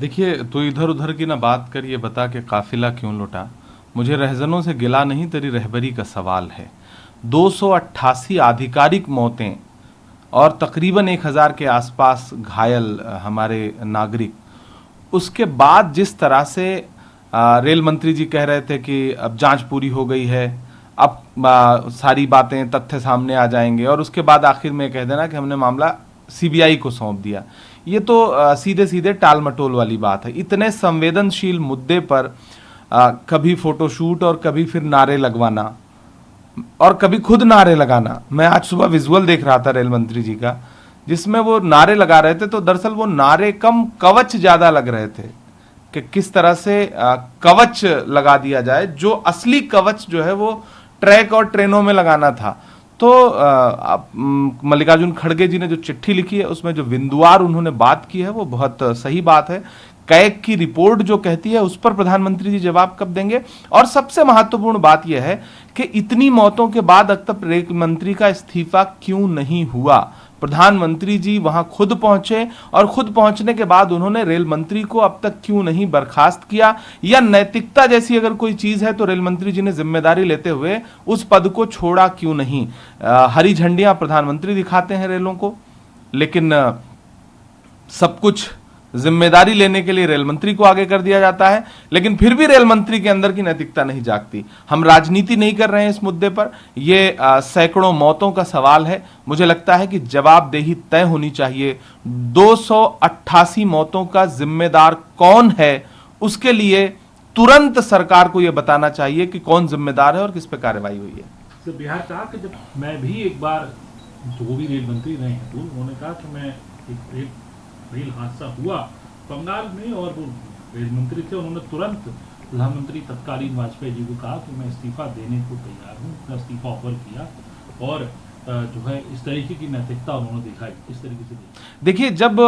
देखिए, तो इधर उधर की ना बात कर, ये बता के काफिला क्यों लौटा। मुझे रहजनों से गिला नहीं, तेरी रहबरी का सवाल है। 288 आधिकारिक मौतें और तकरीबन 1000 के आसपास घायल हमारे नागरिक। उसके बाद जिस तरह से रेल मंत्री जी कह रहे थे कि अब जांच पूरी हो गई है, अब सारी बातें तथ्य सामने आ जाएंगे, और उसके बाद आखिर में कह देना कि हमने मामला सीबीआई को सौंप दिया। ये तो सीधे सीधे टाल मटोल वाली बात है। इतने संवेदनशील मुद्दे पर कभी फोटोशूट और कभी फिर नारे लगवाना और कभी खुद नारे लगाना। मैं आज सुबह विजुअल देख रहा था रेल मंत्री जी का, जिसमें वो नारे लगा रहे थे, तो दरअसल वो नारे कम कवच ज्यादा लग रहे थे कि किस तरह से कवच लगा दिया जाए। जो असली कवच जो है वो ट्रैक और ट्रेनों में लगाना था। तो मल्लिकार्जुन खड़गे जी ने जो चिट्ठी लिखी है, उसमें जो बिंदुवार उन्होंने बात की है वो बहुत सही बात है। कैग की रिपोर्ट जो कहती है उस पर प्रधानमंत्री जी जवाब कब देंगे। और सबसे महत्वपूर्ण बात यह है कि इतनी मौतों के बाद अब तक रेल मंत्री का इस्तीफा क्यों नहीं हुआ। प्रधानमंत्री जी वहां खुद पहुंचे और खुद पहुंचने के बाद उन्होंने रेल मंत्री को अब तक क्यों नहीं बर्खास्त किया, या नैतिकता जैसी अगर कोई चीज है तो रेल मंत्री जी ने जिम्मेदारी लेते हुए उस पद को छोड़ा क्यों नहीं। हरी झंडियां प्रधानमंत्री दिखाते हैं रेलों को, लेकिन सब कुछ जिम्मेदारी लेने के लिए रेल मंत्री को आगे कर दिया जाता है, लेकिन फिर भी रेल मंत्री के अंदर की नैतिकता नहीं जागती। हम राजनीति नहीं कर रहे हैं इस मुद्दे पर, यह सैकड़ों मौतों का सवाल है। मुझे लगता है कि जवाबदेही तय होनी चाहिए। 288 मौतों का जिम्मेदार कौन है, उसके लिए तुरंत सरकार को यह बताना चाहिए कि कौन जिम्मेदार है और किस पर कार्रवाई हुई है। तो बिहार कहा कि जब मैं भी एक बार, जो भी रेल मंत्री रहे हैं, तो उन्होंने कहा कि मैं एक रेल हादसा हुआ बंगाल में और वो रेल मंत्री थे, उन्होंने तुरंत प्रधानमंत्री तत्कालीन वाजपेयी जी को कहा कि मैं इस्तीफा देने को तैयार हूँ। मैं इस्तीफा ऑफर किया और जो है इस तरीके की नैतिकता उन्होंने दिखाई। इस तरीके से देखिए, जब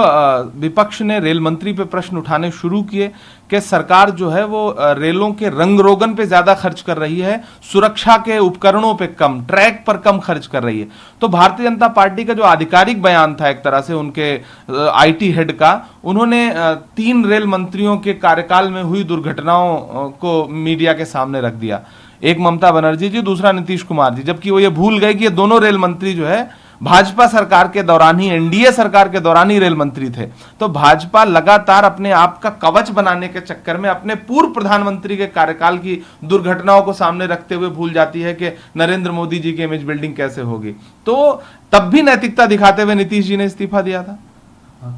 विपक्ष ने रेल मंत्री पे प्रश्न उठाने शुरू किए कि सरकार जो है वो रेलों के रंग रोगन पे ज्यादा खर्च कर रही है, सुरक्षा के उपकरणों पे कम, ट्रैक पर कम खर्च कर रही है, तो भारतीय जनता पार्टी का जो आधिकारिक बयान था एक तरह से उनके आईटी हेड का, उन्होंने 3 रेल मंत्रियों के कार्यकाल में हुई दुर्घटनाओं को मीडिया के सामने रख दिया। एक ममता बनर्जी जी, दूसरा नीतीश कुमार जी, जबकि वो ये भूल गए कि ये दोनों रेल मंत्री जो है भाजपा सरकार के दौरान ही, एनडीए सरकार के दौरान ही रेल मंत्री थे। तो भाजपा लगातार अपने आप का कवच बनाने के चक्कर में अपने पूर्व प्रधानमंत्री के कार्यकाल की दुर्घटनाओं को सामने रखते हुए भूल जाती है कि नरेंद्र मोदी जी की इमेज बिल्डिंग कैसे होगी। तो तब भी नैतिकता दिखाते हुए नीतीश जी ने इस्तीफा दिया था।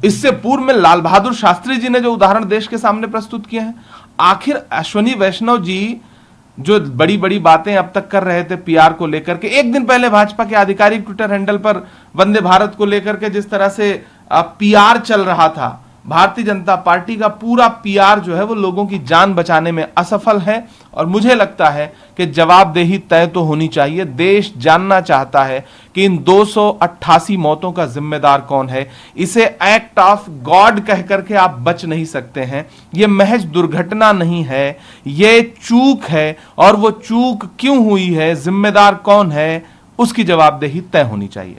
इससे पूर्व में लाल बहादुर शास्त्री जी ने जो उदाहरण देश के सामने प्रस्तुत किए हैं। आखिर अश्वनी वैष्णव जी जो बड़ी बड़ी बातें अब तक कर रहे थे पीआर को लेकर के, एक दिन पहले भाजपा के आधिकारिक ट्विटर हैंडल पर वंदे भारत को लेकर के जिस तरह से पीआर चल रहा था, भारतीय जनता पार्टी का पूरा पीआर जो है वो लोगों की जान बचाने में असफल है। और मुझे लगता है कि जवाबदेही तय तो होनी चाहिए। देश जानना चाहता है कि इन 288 मौतों का जिम्मेदार कौन है। इसे एक्ट ऑफ गॉड कह करके आप बच नहीं सकते हैं। यह महज दुर्घटना नहीं है, यह चूक है, और वो चूक क्यों हुई है, जिम्मेदार कौन है, उसकी जवाबदेही तय होनी चाहिए।